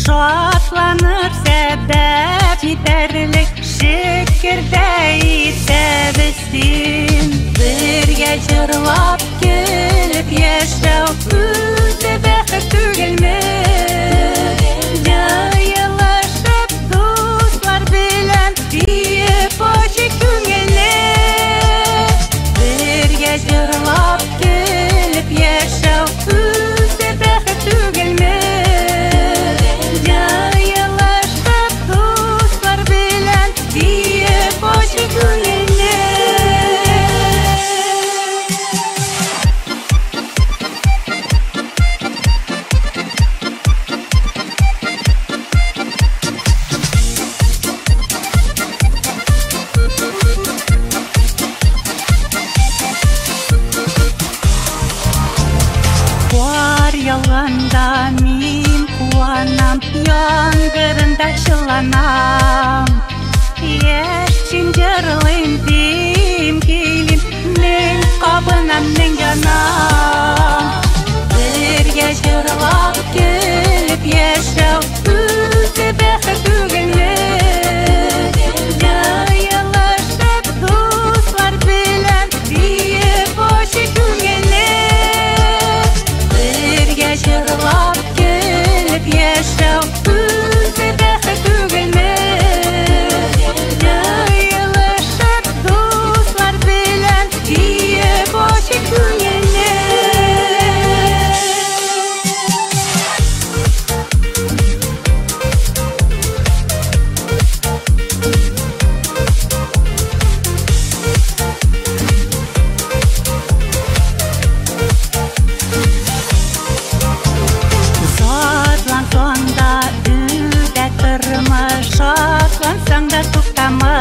Шатланып сәбәп җитәрлек шикердә итәбез син. Бергә җырлап көлеп яшәү үзе бәхет түгелме? Җаелышып дуслар белән тиеп ачык күңелне. Бергә җырлап көлеп яшәү үзе бәхет түгелме? Ялганда мин куанам, яңгырында чыланам. Яшьчин җырлыйм, дим килим, мин кабынам, мин янам. Бергә җырлап көлеп яшәү үзе бәхет түгелме? Җаелышып дуслар белән тиеп ачык күңелне. Җырлап көлеп яшәү үзе бәхет түгелме? Җаелышып дуслар белән тиеп ачык күңелне. Шатлансаң да туктама.